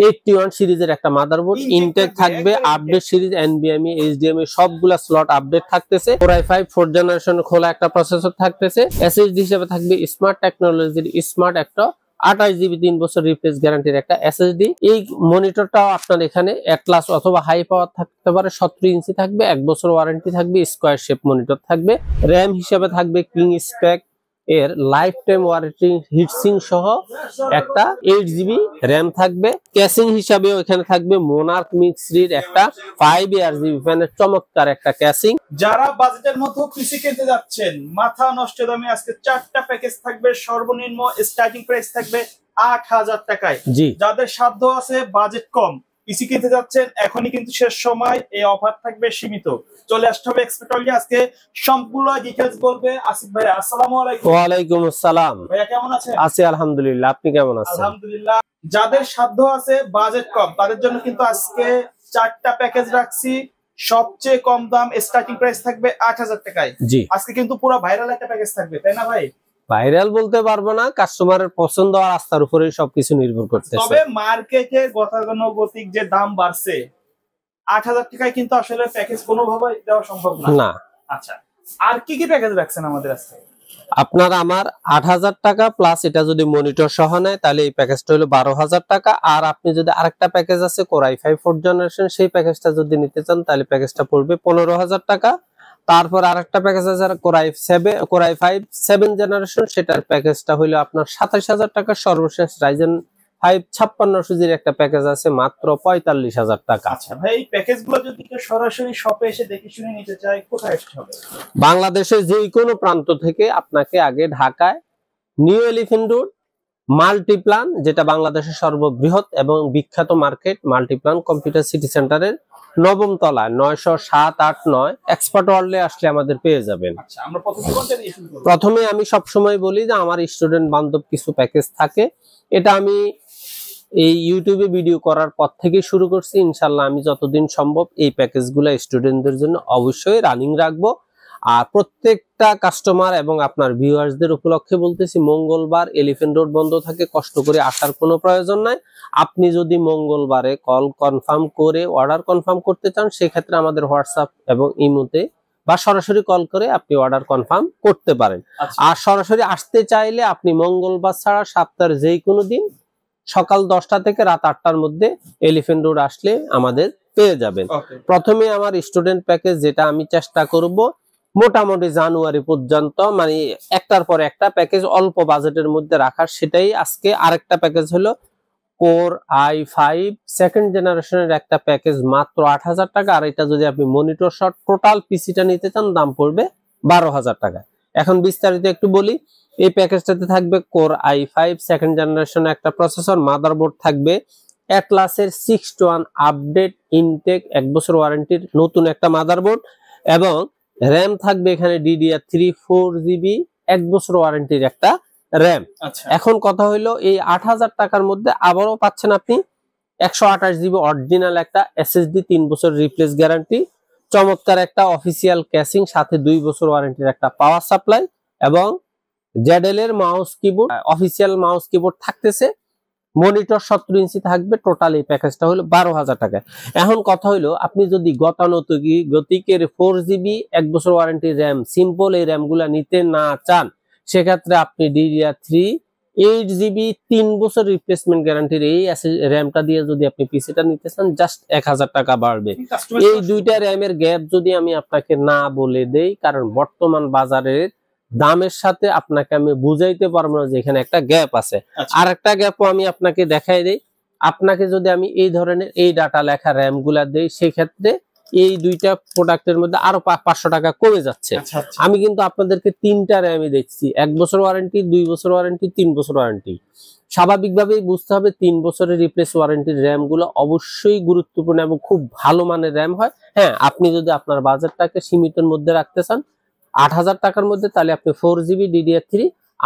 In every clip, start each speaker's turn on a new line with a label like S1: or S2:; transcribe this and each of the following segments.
S1: 81 সিরিজের একটা motherboard, intact থাকবে, আপডেট সিরিজ, এনবিএমই, এইচডিএমআই সবগুলা স্লট আপডেট থাকতেছে। Core i5 4th জেনারেশন খোলা একটা প্রসেসর থাকতেছে। এসএসডি হিসেবে থাকবে স্মার্ট টেকনোলজির স্মার্ট একটা 28 জিবি 3 বছর রিপ্লেস গ্যারান্টির একটা এসএসডি। এই মনিটরটাও আপনার এখানে অ্যাটলাস অথবা হাই পাওয়ার থাকতে পারে, 17 ইঞ্চি থাকবে, 1 বছর ওয়ারেন্টি থাকবে, স্কয়ার শেপ মনিটর থাকবে। র‍্যাম হিসেবে থাকবে কিং স্পেক এর লাইফ টাইম ওয়ারেন্টি হিটসিং সহ একটা 8 জিবি র‍্যাম থাকবে। ক্যাসিং হিসাবেও এখানে থাকবে মোনার্ক মিক্সির একটা 5 ARGB ফ্যানের চমৎকার একটা ক্যাসিং।
S2: যারা বাজেটের মধ্যে পিসি কিনতে যাচ্ছেন, মাথা নষ্ট দামে আজকে 4টা প্যাকেজ থাকবে। সর্বনিম্ন স্টার্টিং প্রাইস থাকবে 8000 টাকায়।
S1: জি,
S2: যাদের সাধ্য আছে, বাজেট কম, পিসি কিনতে যাচ্ছেন, এখনই কিন্তু শেষ সময়, এই অফার থাকবে সীমিত। চলে আসতে হবে এক্সপার্ট হলে। আজকে সম্পূর্ণ ডিটেইলস বলবে আসিফ ভাই। আসসালামু আলাইকুম।
S1: ওয়া আলাইকুম আসসালাম।
S2: ভাইয়া কেমন আছেন?
S1: আছি আলহামদুলিল্লাহ, আপনি কেমন আছেন?
S2: আলহামদুলিল্লাহ। যাদের সাধ্য আছে, বাজেট কম, তাদের জন্য কিন্তু আজকে 4টা প্যাকেজ রাখছি। সবচেয়ে কম দাম স্টার্টিং প্রাইস থাকবে 8000 টাকায়।
S1: জি,
S2: আজকে কিন্তু পুরো ভাইরাল একটা প্যাকেজ থাকবে, তাই না ভাই?
S1: ভাইরাল বলতে পারবো না, কাস্টমারের পছন্দ আর আস্থার উপরেই সবকিছু নির্ভর করতেছে।
S2: তবে মার্কেটে গতানুগতিক যে দাম বাড়ছে, 8000 টাকায় কিন্তু আসলে প্যাকেজ কোনোভাবে দেওয়া সম্ভব না। আচ্ছা, আর কি কি প্যাকেজ রাখছেন আমাদের আজকে?
S1: আপনার আমার 8000 টাকা প্লাস এটা যদি মনিটর সহ নেয় তাহলে এই প্যাকেজটা হলো 12000 টাকা। আর আপনি যদি আরেকটা প্যাকেজ আছে Core i5 4th জেনারেশন, সেই প্যাকেজটা যদি নিতে চান তাহলে প্যাকেজটা পড়বে 15000 টাকা। তারপর আরেকটা প্যাকেজ আছে Core i5 7th জেনারেশন, সেটার প্যাকেজটা হলো আপনার 27000 টাকা। সর্বশেষ Ryzen 5 5600 জির একটা প্যাকেজ আছে মাত্র 45000 টাকা।
S2: আচ্ছা ভাই, এই প্যাকেজগুলো যদি কেউ সরাসরি শপে এসে দেখে শুনে নিতে চায়, কোথায় আসতে হবে?
S1: বাংলাদেশের যে কোনো প্রান্ত থেকে আপনাকে আগে ঢাকায় নিউ এলিফ্যান্ট রোড মাল্টিপ্লান, যেটা বাংলাদেশের সর্ববৃহৎ এবং বিখ্যাত মার্কেট, মাল্টিপ্লান কম্পিউটার সিটি সেন্টারের 9ম তলায় 907-8-9 এক্সপার্ট ওয়ার্ল্ডে আসলে আমাদের পেয়ে যাবেন।
S2: আচ্ছা, আমরা
S1: প্রথমে আমি সবসময় বলি যে আমার স্টুডেন্ট বান্ধব কিছু প্যাকেজ থাকে। এটা আমি এই ইউটিউবে ভিডিও করার পর থেকে শুরু করছি। ইনশাল্লাহ আমি যতদিন সম্ভব এই প্যাকেজগুলো স্টুডেন্টদের জন্য অবশ্যই রানিং রাখবো। আর প্রত্যেকটা কাস্টমার এবং আপনার ভিউয়ার্সদের উপলক্ষে বলতেছি, মঙ্গলবার এলিফ্যান্ট রোড বন্ধ থাকে, কষ্ট করে আসার কোনো প্রয়োজন নাই। আপনি যদি মঙ্গলবারে কল কনফার্ম করে অর্ডার কনফার্ম করতে চান, সেক্ষেত্রে আমাদের হোয়াটসঅ্যাপ এবং ইমোতে বা সরাসরি কল করে আপনি অর্ডার কনফার্ম করতে পারেন। আর সরাসরি আসতে চাইলে আপনি মঙ্গলবার ছাড়া সপ্তাহের যে কোনো দিন সকাল 10টা থেকে রাত 8টার মধ্যে এলিফ্যান্ট রোড আসলে আমাদের পেয়ে যাবেন। প্রথমে আমার স্টুডেন্ট প্যাকেজ, যেটা আমি চেষ্টা করব মোটামুটি জানুয়ারি পর্যন্ত, মানে একটার পর একটা প্যাকেজ অল্প বাজেটের মধ্যে রাখার, সেটাই আজকে। আরেকটা প্যাকেজ হলো Core i5 2nd জেনারেশনের একটা প্যাকেজ মাত্র 8000 টাকা। আর এটা যদি আপনি মনিটর সহ টোটাল পিসিটা নিতে চান, দাম পড়বে 12000 টাকা। এখন বিস্তারিত একটু বলি। এই প্যাকেজটাতে থাকবে Core i5 2nd জেনারেশন একটা প্রসেসর, মাদারবোর্ড থাকবে অ্যাটলাসের 6-1 আপডেট ইনটেক 1 বছর ওয়ারেন্টির নতুন একটা মাদারবোর্ড, এবং র‍্যাম থাকবে এখানে DDR3 4 জিবি 1 বছর ওয়ারেন্টির একটা র‍্যাম। এখন কথা হলো, এই 8000 টাকার মধ্যে আবারও পাচ্ছেন আপনি 128 জিবি অরিজিনাল একটা এসএসডি, 3 বছর রিপ্লেস গ্যারান্টি, চমৎকার একটা অফিসিয়াল ক্যাসিং, সাথে 2 বছর ওয়ারেন্টির একটা পাওয়ার সাপ্লাই, এবং ZL এর mouse keyboard, official mouse keyboard থাকতেছে। মনিটর 17 ইঞ্চি থাকবে। টোটাল এই প্যাকেজটা হলো 12000 টাকা। এখন কথা হলো, আপনি যদি গতানুগতিকের 4 জিবি 1 বছর ওয়ারেন্টি র‍্যাম, সিম্পল এই র‍্যাম গুলা নিতে না চান, সেক্ষেত্রে আপনি DDR3 8 জিবি 3 বছর রিপ্লেসমেন্ট গ্যারান্টির এই র‍্যামটা দিয়ে যদি আপনি পিসিটা নিতে চান, জাস্ট 1000 টাকা বাড়বে। এই দুইটা র‍্যামের গ্যাপ যদি আমি আপনাকে না বলে দেই, কারণ বর্তমান বাজারের দামের সাথে আপনাকে আমি বুঝাইতে পারবো না যে এখানে একটা গ্যাপ আছে। আর একটা গ্যাপও আমি আপনাকে দেখাই দেই। আপনাকে যদি আমি এই ধরনের এই ডাটা লেখা র‍্যাম গুলা দেই, সেক্ষেত্রে এই দুইটা প্রোডাক্টের মধ্যে আরো 500 টাকা কমে যাচ্ছে। আমি কিন্তু আপনাদেরকে 3টা র‍্যামই দিচ্ছি, 1 বছর ওয়ারেন্টি, 2 বছর ওয়ারেন্টি, 3 বছর ওয়ারেন্টি। স্বাভাবিকভাবেই বুঝতে হবে 3 বছরের রিপ্লেস ওয়ারেন্টির র‍্যাম গুলো অবশ্যই গুরুত্বপূর্ণ এবং খুব ভালো মানের র‍্যাম হয়। হ্যাঁ, আপনি যদি আপনার বাজেটটাকে সীমিতের মধ্যে রাখতে চান 8000 টাকার মধ্যে, তাহলে আপনি 4 জিবি DDR3,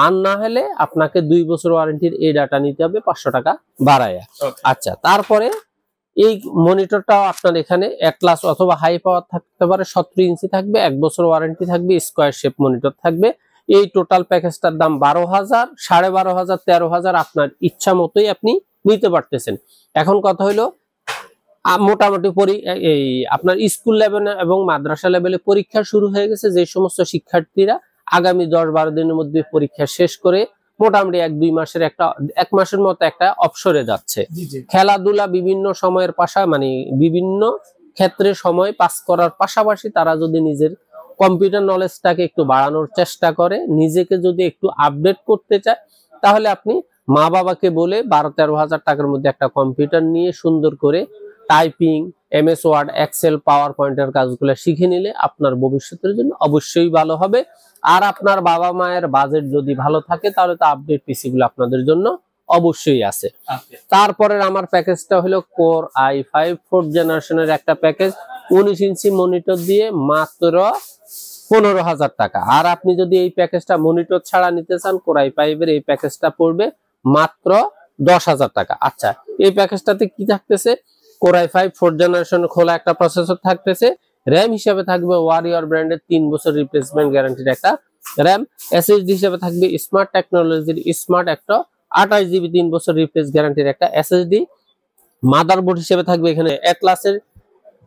S1: আর না হলে আপনাকে 2 বছর ওয়ারেন্টির এই ডাটা নিতে হবে 500 টাকা বাড়ায়া। আচ্ছা, তারপরে এই মনিটরটাও আপনার এখানে অ্যাটলাস অথবা হাই পাওয়ার থাকতে পারে, 17 ইঞ্চি থাকবে, 1 বছর ওয়ারেন্টি থাকবে, স্কয়ার শেপ মনিটর থাকবে। এই টোটাল প্যাকেজটার দাম 12000, 12500, 13000 আপনার ইচ্ছা মতোই আপনি নিতে পারতেছেন। এখন কথা হলো মোটামুটি এই আপনার স্কুল লেভেলে এবং মাদ্রাসা লেভেলে পরীক্ষা শুরু হয়ে গেছে। যে সমস্ত শিক্ষার্থীরা আগামী 10-12 দিনের মধ্যে পরীক্ষা শেষ করে মোটামুটি 1-2 মাসের এক মাসের মতো একটা অবসরে যাচ্ছে, খেলাধুলা বিভিন্ন সময়ের মানে বিভিন্ন ক্ষেত্রে সময় পাস করার পাশাপাশি তারা যদি নিজের কম্পিউটার নলেজটাকে একটু বাড়ানোর চেষ্টা করে, নিজেকে যদি একটু আপডেট করতে চায়, তাহলে আপনি মা বাবাকে বলে 12-13 হাজার টাকার মধ্যে একটা কম্পিউটার নিয়ে সুন্দর করে টাইপিং, MS ওয়ার্ড, এক্সেল, পাওয়ার পয়েন্টের কাজগুলো শিখে নিলে আপনার ভবিষ্যতের জন্য অবশ্যই ভালো হবে। আর আপনার বাবা মায়ের বাজেট যদি ভালো থাকে তাহলে তো আপডেট পিসি গুলো আপনাদের জন্য অবশ্যই আছে। তারপরে আমার প্যাকেজটা হলো কোর i5 4th জেনারেশনের একটা প্যাকেজ, 19 ইঞ্চি মনিটর দিয়ে মাত্র 15,000 টাকা। আর আপনি যদি এই প্যাকেজটা মনিটর ছাড়া নিতে চান, কোর i5 এর এই প্যাকেজটা পড়বে মাত্র 10,000 টাকা। আচ্ছা, এই প্যাকেজটাতে কি থাকতেছে? কোর i5 4th জেনারেশন খোলা একটা প্রসেসর থাকতেছে, র‍্যাম হিসেবে থাকবে ওয়ারিয়র ব্র্যান্ডের 3 বছর রিপ্লেসমেন্ট গ্যারান্টির একটা র‍্যাম, SSD হিসেবে থাকবে স্মার্ট টেকনোলজির স্মার্ট একটা 28 জিবি 3 বছর রিপ্লেস গ্যারান্টির একটা SSD, মাদারবোর্ড হিসেবে থাকবে এখানে অ্যাটলাসের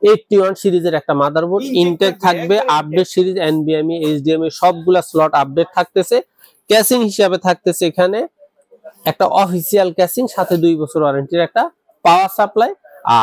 S1: 81 সিরিজের একটা মাদারবোর্ড, ইনটেক থাকবে, আপডেট সিরিজ, NVMe, HDMI সবগুলা স্লট আপডেট থাকতেছে। ক্যাসিং হিসেবে থাকতেছে এখানে একটা অফিসিয়াল ক্যাসিং, সাথে 2 বছর ওয়ারেন্টির একটা পাওয়ার সাপ্লাই।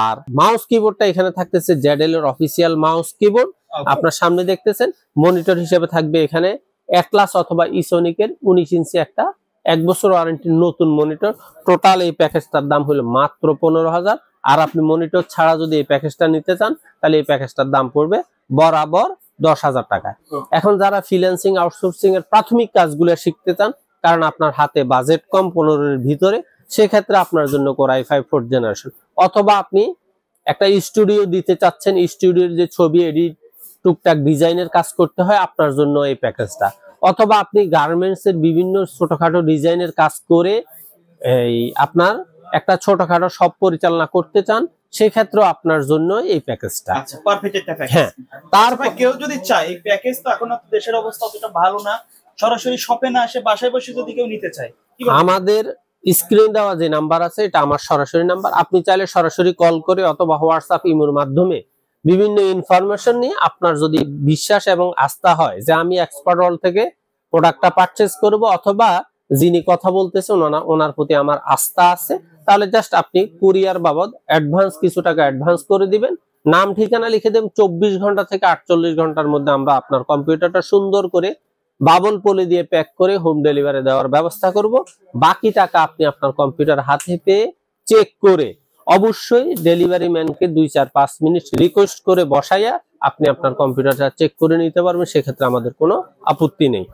S1: আর মাউস কিবোর্ডটা এখানে থাকতেছে ZL এর অফিসিয়াল মাউস কিবোর্ড, আপনার সামনে দেখতেছেন। মনিটর হিসেবে থাকবে এখানে অ্যাটলাস অথবা ইসোনিকের 19 ইঞ্চি একটা 1 বছর ওয়ারেন্টির নতুন মনিটর। টোটাল এই প্যাকেজটার দাম হলো মাত্র 15,000। আর আপনি মনিটর ছাড়া যদি এই প্যাকেজটা নিতে চান তাহলে এই প্যাকেজটার দাম পড়বে বরাবর 10,000 টাকা। এখন যারা ফ্রিল্যান্সিং আউটসোর্সিং এর প্রাথমিক কাজগুলো শিখতে চান, কারণ আপনার হাতে বাজেট কম 15 এর ভিতরে, সেক্ষেত্রে আপনার জন্য কোর i5 4th জেনারেশন। অথবা আপনি একটা স্টুডিও দিতে চাচ্ছেন, স্টুডিওর যে ছবি এডিট, টুকটাক ডিজাইনের কাজ করতে হয়, আপনার জন্য এই প্যাকেজটা। অথবা আপনি গার্মেন্টস এর বিভিন্ন ছোটখাটো ডিজাইনের কাজ করে আপনার একটা ছোটখাটো শপ পরিচালনা করতে চান, সেক্ষেত্রে আপনার জন্য এই প্যাকেজটা।
S2: আচ্ছা, পারফেক্ট একটা প্যাকেজ।
S1: হ্যাঁ,
S2: তারপর কেউ যদি চায়, এই প্যাকেজ তো এখন দেশের অবস্থা অতটা ভালো না, সরাসরি শপে না এসে বাসায় বসে যদি কেউ নিতে চায়,
S1: আমাদের স্ক্রিন দেওয়া যে নাম্বার আছে এটা আমার সরাসরি নাম্বার, আপনি চাইলে সরাসরি কল করে অথবা হোয়াটসঅ্যাপ, ইমোর মাধ্যমে বিভিন্ন ইনফরমেশন নিয়ে, আপনার যদি বিশ্বাস এবং আস্থা হয় যে আমি এক্সপার্ট ওয়ার্ল্ড থেকে প্রোডাক্টটা পারচেজ করব, অথবা যিনি কথা বলতেছেন ওনার প্রতি আমার আস্থা আছে, তাহলে জাস্ট আপনি কুরিয়ার বাবদ অ্যাডভান্স কিছু টাকা অ্যাডভান্স করে দিবেন, নাম ঠিকানা লিখে দেবেন। 24 ঘন্টা থেকে 48 ঘন্টার মধ্যে আমরা আপনার কম্পিউটারটা সুন্দর করে বাবল পলি দিয়ে প্যাক করে হোম ডেলিভারি দেওয়ার ব্যবস্থা করব। বাকি টাকা আপনি আপনার কম্পিউটার হাতে পেয়ে চেক করে অবশ্যই ডেলিভারি ম্যানকে 2-4-5 মিনিট রিকোয়েস্ট করে বসাইয়া আপনি আপনার কম্পিউটারটা চেক করে নিতে পারবেন, সেক্ষেত্রে আমাদের কোনো আপত্তি নেই।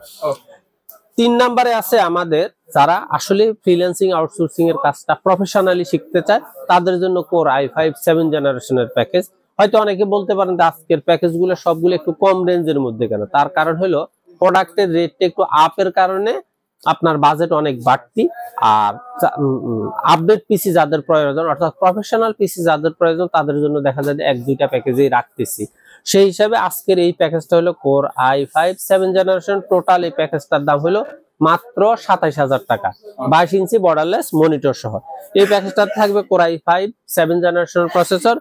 S1: 3 নম্বরে আছে আমাদের যারা আসলে ফ্রিল্যান্সিং আউটসোর্সিং এর কাজটা প্রফেশনালি শিখতে চায়, তাদের জন্য কোর i5 7th জেনারেশনের প্যাকেজ। হয়তো অনেকে বলতে পারেন যে আজকের প্যাকেজগুলো সবগুলো একটু কম রেঞ্জের মধ্যে কেন? তার কারণ হলো প্রোডাক্টের রেটটা একটু আপের কারণে আপনার বাজেট অনেক বাড়তি। আর আপডেট পিসি যাদের প্রয়োজন, অর্থাৎ প্রফেশনাল পিসি যাদের প্রয়োজন, তাদের জন্য দেখা যায় 1-2টা প্যাকেজই রাখতেছি। সেই হিসাবে আজকের এই প্যাকেজটা হলো core i5 7th generation. Total এই প্যাকেজটার দাম হলো মাত্র 27,000 টাকা, 22 ইঞ্চি বর্ডারলেস মনিটর সহ। এই প্যাকেজটা থাকবে core i5 7th generation processor,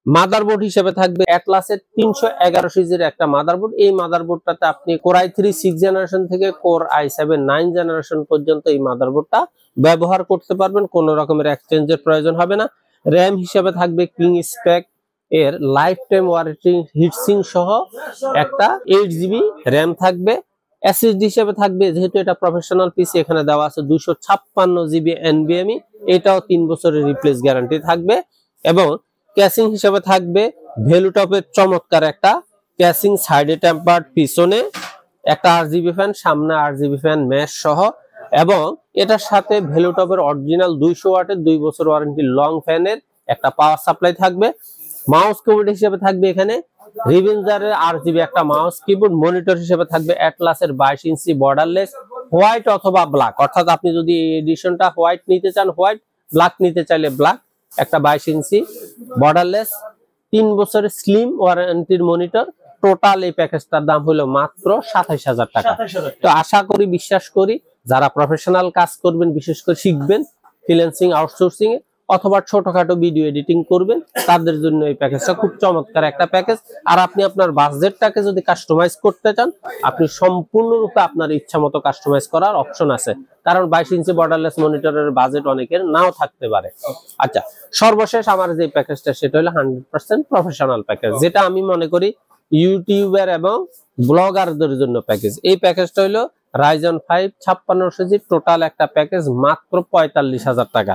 S1: motherboard হিসেবে থাকবে অ্যাটলাসের 311 সিরিজের একটা মাদারবোর্ড। এই মাদারবোর্ডটাতে আপনি কোর i3 6 জেনারেশন থেকে কোর i7 9 জেনারেশন পর্যন্ত এই মাদারবোর্ডটা ব্যবহার করতে পারবেন, কোনো রকমের এক্সচেঞ্জের প্রয়োজন হবে না। র‍্যাম হিসেবে থাকবে কিং স্প্যাক এর লাইফ টাইম ওয়ারেন্টি হিটসিং সহ একটা 8 জিবি র‍্যাম থাকবে। SSD হিসেবে থাকবে, যেহেতু এটা প্রফেশনাল পিসি, এখানে দেওয়া আছে 256 জিবি NVMe, এটাও 3 বছরের রিপ্লেস গ্যারান্টি থাকবে। এবং ক্যাসিং হিসেবে থাকবে ভেলুটপের চমৎকার একটা ক্যাসিং, সাইডে টেম্পার্ড, পিছনে একটা RGB ফ্যান, সামনে RGB ফ্যান মেশ সহ। এবং এটার সাথে ভেলুটপের অরিজিনাল 200 ওয়াটের 2 বছর ওয়ারেন্টি লং ফ্যানের একটা পাওয়ার সাপ্লাই থাকবে। মাউস কিবোর্ড হিসেবে থাকবে এখানে রিভেঞ্জারের RGB একটা মাউস কিবোর্ড। মনিটর হিসেবে থাকবে অ্যাটলাসের 22 ইঞ্চি বর্ডারলেস হোয়াইট অথবা ব্ল্যাক, অর্থাৎ আপনি যদি এই এডিশনটা হোয়াইট নিতে চান হোয়াইট, ব্ল্যাক নিতে চাইলে ব্ল্যাক, একটা 22 ইঞ্চি বর্ডারলেস 3 বছরের স্লিম ওয়ারেন্টির মনিটর। টোটাল এই প্যাকেজটার দাম হলো মাত্র 27,000 টাকা। তো আশা করি, বিশ্বাস করি, যারা প্রফেশনাল কাজ করবেন, বিশেষ করে শিখবেন, ফ্রিল্যান্সিং আউটসোর্সিং এ অথবা ছোটখাটো ভিডিও এডিটিং করবেন, তাদের জন্য এই প্যাকেজটা খুব চমৎকার একটা প্যাকেজ। আর আপনি আপনার বাজেটটাকে যদি কাস্টমাইজ করতে চান, আপনি সম্পূর্ণরূপে আপনার ইচ্ছা মতো কাস্টমাইজ করার অপশন আছে, কারণ 22 ইঞ্চি বর্ডারলেস মনিটরের বাজেট অনেকের নাও থাকতে পারে। আচ্ছা, সর্বশেষ আমার যে প্যাকেজটা সেটা হলো 100% প্রফেশনাল প্যাকেজ, যেটা আমি মনে করি ইউটিউবার এবং ব্লগারদের জন্য প্যাকেজ। এই প্যাকেজটা হলো Ryzen 5 5600G টোটাল একটা প্যাকেজ, মাত্র 45,000 টাকা।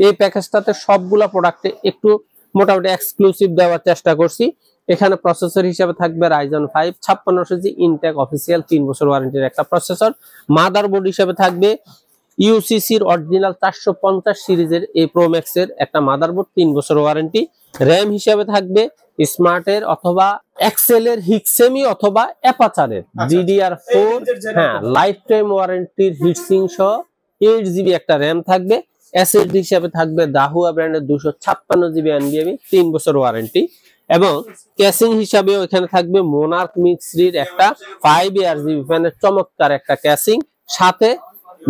S1: এই প্যাকেজটাতে সবগুলা প্রোডাক্টে একটু মোটামুটি এক্সক্লুসিভ দেওয়ার চেষ্টা করছি। এখানে প্রসেসর হিসেবে থাকবে Ryzen 5 5600G ইনটেক অফিসিয়াল 3 বছর ওয়ারেন্টির একটা প্রসেসর। মাদারবোর্ড হিসেবে থাকবে ইউসিসির অরিজিনাল 450 সিরিজের এই প্রো ম্যাক্সের একটা মাদারবোর্ড, 3 বছর ওয়ারেন্টি। র‍্যাম হিসেবে থাকবে স্মার্টের অথবা এক্সেলের হিক্সেমি অথবা অ্যাপাচারের DDR4, হ্যাঁ, লাইফ টাইম ওয়ারেন্টির হিটসিং সহ 8GB একটা র‍্যাম থাকবে। এসএসডি হিসেবে থাকবে দাহুয়া ব্র্যান্ডের 256GB NVMe 3 বছর ওয়ারেন্টি। এবং ক্যাসিং হিসাবেও এখানে থাকবে মোনার্ক মিক্সরির একটা 5ARGB ফ্যানের চমৎকার একটা ক্যাসিং, সাথে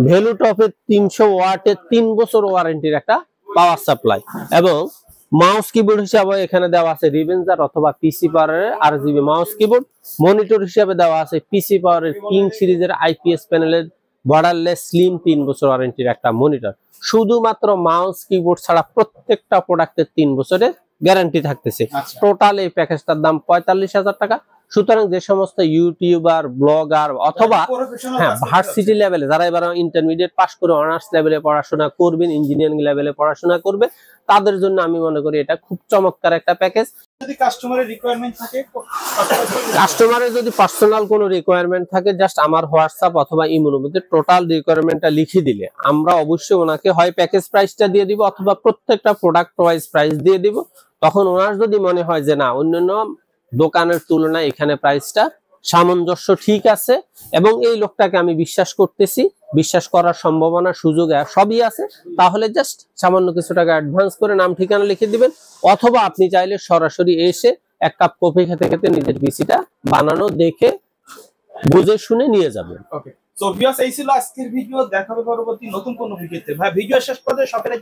S1: ভ্যালুটপের 300 ওয়াটের 3 বছর ওয়ারেন্টির একটা পাওয়ার সাপ্লাই। এবং মাউস কিবোর্ড হিসাবে এখানে দেওয়া আছে রিভেঞ্জার অথবা পিসি পাওয়ারের RGB মাউস কিবোর্ড। মনিটর হিসাবে দেওয়া আছে পিসি পাওয়ারের কিং সিরিজের IPS প্যানেলের বর্ডারলেস স্লিম 3 বছর ওয়ারেন্টির একটা মনিটর। শুধুমাত্র মাউস কিবোর্ড ছাড়া প্রত্যেকটা প্রোডাক্টের 3 বছরের গ্যারান্টি থাকতেছে। টোটাল এই প্যাকেজটার দাম 45,000 টাকা। সুতরাং যে সমস্ত ইউটিউবার, ব্লগার অথবা হ্যাঁ ভার্সিটি লেভেলে যারা এবার ইন্টারমিডিয়েট পাস করে অনার্স লেভেলে পড়াশোনা করবেন, ইঞ্জিনিয়ারিং লেভেলে পড়াশোনা করবে, তাদের জন্য আমি মনে করি এটা খুব চমৎকার একটা প্যাকেজ।
S2: যদি কাস্টমারের রিকোয়ারমেন্ট থাকে,
S1: কাস্টমারের যদি পার্সোনাল কোনো রিকোয়ারমেন্ট থাকে, জাস্ট আমার হোয়াটসঅ্যাপ অথবা ইমোর মধ্যে টোটাল রিকোয়ারমেন্টটা লিখে দিলে আমরা অবশ্যই ওনাকে হয় প্যাকেজ প্রাইসটা দিয়ে দিব অথবা প্রত্যেকটা প্রোডাক্ট ওয়াইজ প্রাইস দিয়ে দিব। তখন ওনার যদি মনে হয় যে না, অন্যান্য দোকানের তুলনায় এখানে প্রাইসটা সামঞ্জস্য ঠিক আছে এবং এই লোকটাকে আমি বিশ্বাস করতেছি, বিশ্বাস করার সম্ভাবনা সুযোগ সবই আছে, তাহলে জাস্ট সামান্য কিছু টাকা অ্যাডভান্স করে নাম ঠিকানা লিখে দিবেন। অথবা আপনি চাইলে সরাসরি এসে এক কাপ কফি খেতে খেতে নিজের পিসিটা বানানো দেখে বুঝে শুনে নিয়ে যাবেন।
S2: ওকে, সো ভিউয়ার্স, এই ছিল আজকের ভিডিও। দেখা হবে পরবর্তী নতুন কোনো ভিডিওতে। ভাই, ভিডিও শেষ পর্যন্ত সকালে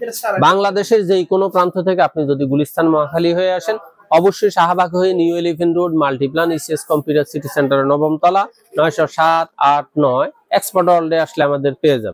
S1: বাংলাদেশের যেই কোনো প্রান্ত থেকে আপনি যদি গুলিস্তান মহাখালী হয়ে আসেন, অবশ্যই শাহবাগ হয়ে new elephant road Multiplan ECS computer city সেন্টারের 9ম তলা 907-8-9 এক্সপার্ট ওয়ার্ল্ডে আসলে আমাদের পেয়ে যাবেন।